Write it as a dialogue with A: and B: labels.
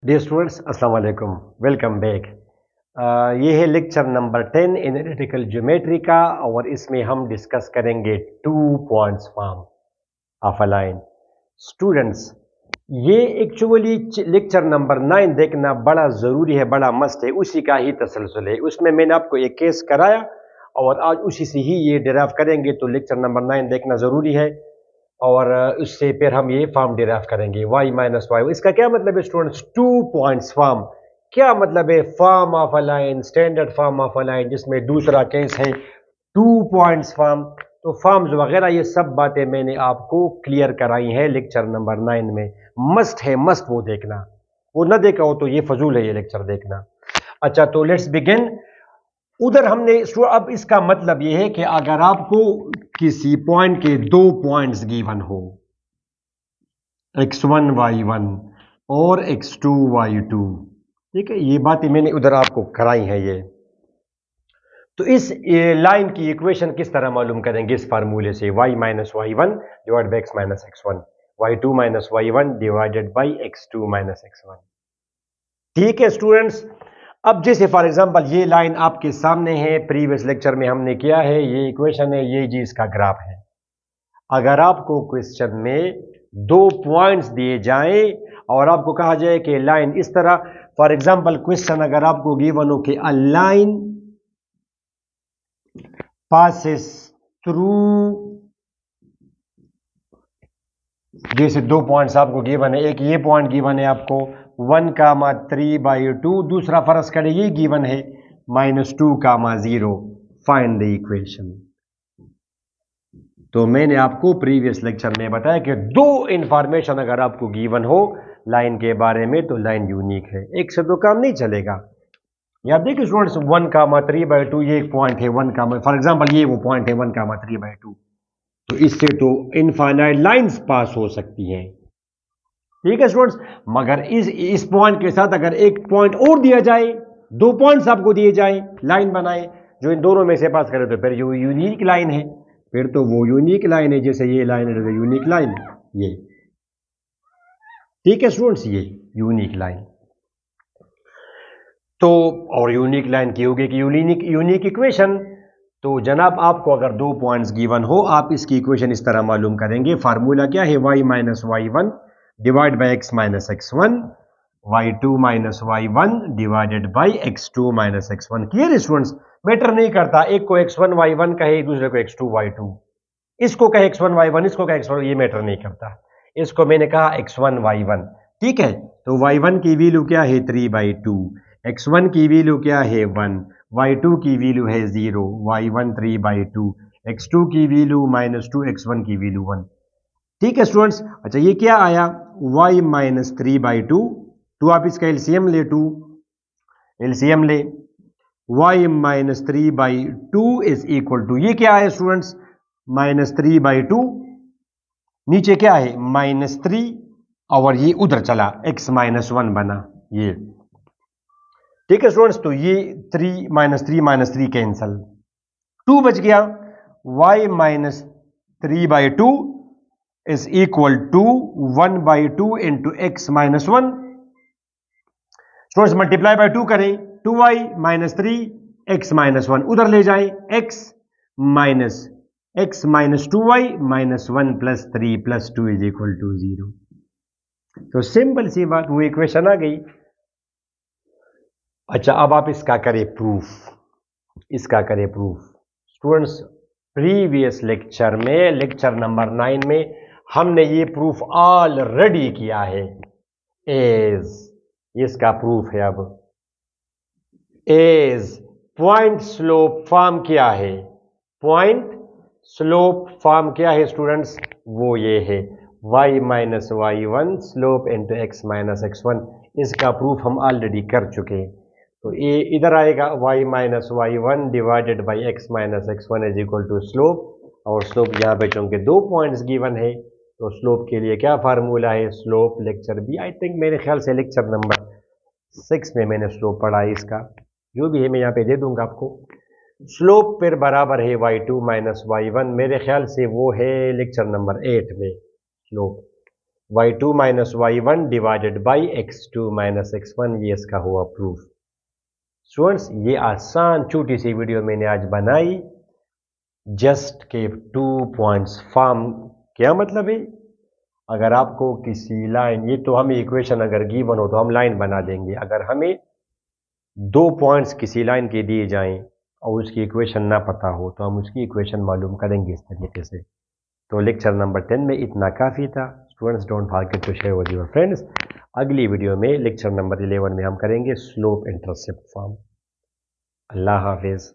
A: Dear students अस्सलाम वालेकुम welcome back. ये है लेक्चर नंबर 10 एनालिटिकल ज्योमेट्री का और इसमें हम डिस्कस करेंगे 2 points form of a line. Students, ये एक्चुअली लेक्चर नंबर 9 देखना बड़ा ज़रूरी है, बड़ा मस्ट है, उसी का ही तसलसल है। उसमें मैंने आपको एक केस कराया और आज उसी से ही ये डिराइव करेंगे, तो लेक्चर नंबर 9 देखना ज़रूरी है और उससे फिर हम ये फॉर्म डिराइव करेंगे y माइनस वाई। इसका क्या मतलब है स्टूडेंट्स? 2 पॉइंट्स फॉर्म क्या मतलब है? Form of a line, standard form of a line, जिसमें दूसरा केस है 2 पॉइंट्स फॉर्म। तो फॉर्म्स वगैरह ये सब बातें मैंने आपको क्लियर कराई हैं लेक्चर नंबर 9 में। मस्ट है, मस्ट वो देखना। वो ना देखा हो तो ये फजूल है ये लेक्चर देखना। अच्छा, तो लेट्स बिगिन। उधर हमने अब इसका मतलब यह है कि अगर आपको किसी पॉइंट के 2 पॉइंट्स गिवन हो, x1 y1 और x2 y2, ठीक है, ये बातें मैंने उधर आपको कराई हैं ये। तो इस लाइन की इक्वेशन किस तरह मालूम करेंगे? इस फार्मूले से y minus y one divide by x minus x one, y two minus y one divided by x2 minus x one. ठीक है स्टूडेंट्स, अब जैसे फॉर एग्जांपल ये लाइन आपके सामने है, प्रीवियस लेक्चर में हमने किया है, ये इक्वेशन है, ये जी इसका ग्राफ है। अगर आपको क्वेश्चन में 2 पॉइंट्स दिए जाएं और आपको कहा जाए कि लाइन इस तरह, फॉर एग्जांपल क्वेश्चन अगर आपको गिवन हो कि अ लाइन पासेस थ्रू, जैसे 2 पॉइंट्स आपको गिवन है, एक ये पॉइंट गिवन है आपको 1,3/2, दूसरा फर्ज करें ये गिवन है -2,0। Find the equation. तो मैंने आपको प्रीवियस लेक्चर में बताया कि 2 इंफॉर्मेशन अगर आपको गिवन हो लाइन के बारे में तो लाइन यूनिक है, एक से 2 काम नहीं चलेगा। या देखिए स्टूडेंट्स, 1,3/2 ये एक पॉइंट है, फॉर एग्जांपल ये वो पॉइंट है 1,3/2, तो इससे तो इनफाइनाइट लाइंस पास हो सकती हैं। ठीक है स्टूडेंट्स, मगर इस पॉइंट के साथ अगर एक पॉइंट और दिया जाए, 2 पॉइंट्स आपको दिए जाए, लाइन बनाए जो इन दोनों में से पास करे, तो फिर जो यूनिक लाइन है, फिर तो वो यूनिक लाइन है। जैसे ये लाइन है यूनिक लाइन, ये ठीक है स्टूडेंट्स, ये यूनिक लाइन। तो और यूनिक लाइन की होगी कि यूनिक इक्वेशन। तो जनाब आपको अगर 2 पॉइंट्स गिवन हो, आप इसकी इक्वेशन इस तरह मालूम करेंगे। फार्मूला क्या है? y minus y one divide by x minus x one, y two minus y one divided by x two minus x one. Clear students? Matter नहीं करता एक को x1 y1 कहे, एक दूसरे को x2 y2, इसको कहे x1 y1, इसको कहे x1, ये मैटर नहीं करता। इसको मैंने कहा x1 y1, ठीक है। तो y1 की वैल्यू क्या है? 3/2, x1 की वैल्यू क्या है? 1, y2 की वैल्यू है 0, y1 3/2, x2 की वैल्यू -2, x1 की वैल्यू 1। ठीक है स्टूडेंट्स। अच्छा, ये क्या आया? y माइनस 3/2, तो आप इसका एलसीएम ले, एलसीएम ले, y minus 3/2 is equal to, ये क्या है स्टूडेंट्स? -3/2, नीचे क्या है? -3, और ये उधर चला x माइनस 1 बना ये। ठीक है स्टूडेंट्स, तो ये 3 कैंसल, 2 बच गया। y minus 3/2 is equal to 1/2 into x minus 1। Students multiply by 2 करें, 2y माइनस 3 एक्स माइनस 1 उधर ले जाए, x minus 2y minus 1 plus 3 plus 2 is equal to 0। तो सिंपल सी बात, वो इक्वेशन आ गई। अच्छा, अब आप इसका करें प्रूफ, इसका करें प्रूफ। स्टूडेंट्स, प्रीवियस लेक्चर में, लेक्चर नंबर 9 में हमने ये प्रूफ ऑलरेडी किया है। इसका प्रूफ है। अब एज पॉइंट स्लोप फॉर्म क्या है? पॉइंट स्लोप फॉर्म क्या है स्टूडेंट्स? वो ये है y minus y one slope into x minus x one. इसका प्रूफ हम ऑलरेडी कर चुके हैं। तो ये इधर आएगा y minus y one divided by x minus x one is equal to slope, और स्लोप यहाँ पे चूंकि 2 पॉइंट्स गिवन है, तो स्लोप के लिए क्या फार्मूला है? स्लोप लेक्चर भी, आई थिंक मेरे ख्याल से लेक्चर नंबर 6 में मैंने स्लोप पढ़ा है इसका, जो भी है मैं यहाँ पे दे दूंगा आपको। स्लोप फिर बराबर है y2 माइनस वाई वन, मेरे ख्याल से वो है लेक्चर नंबर 8 में slope. y2 minus y1 divided by x2 minus x1, ये इसका हुआ प्रूफ। स्टूडेंट्स, ये आसान छोटी सी वीडियो मैंने आज बनाई जस्ट के 2 पॉइंट्स फॉर्म। क्या मतलब है, अगर आपको किसी लाइन, ये तो हमें इक्वेशन अगर गिवन हो तो हम लाइन बना देंगे, अगर हमें 2 पॉइंट्स किसी लाइन के दिए जाएं और उसकी इक्वेशन ना पता हो तो हम उसकी इक्वेशन मालूम करेंगे इस तरीके से। तो लेक्चर नंबर 10 में इतना काफ़ी था। Students, don't forget to share with your friends. अगली वीडियो में लेक्चर नंबर 11 में हम करेंगे स्लोप इंटरसेप्ट फॉर्म। अल्लाह हाफिज़।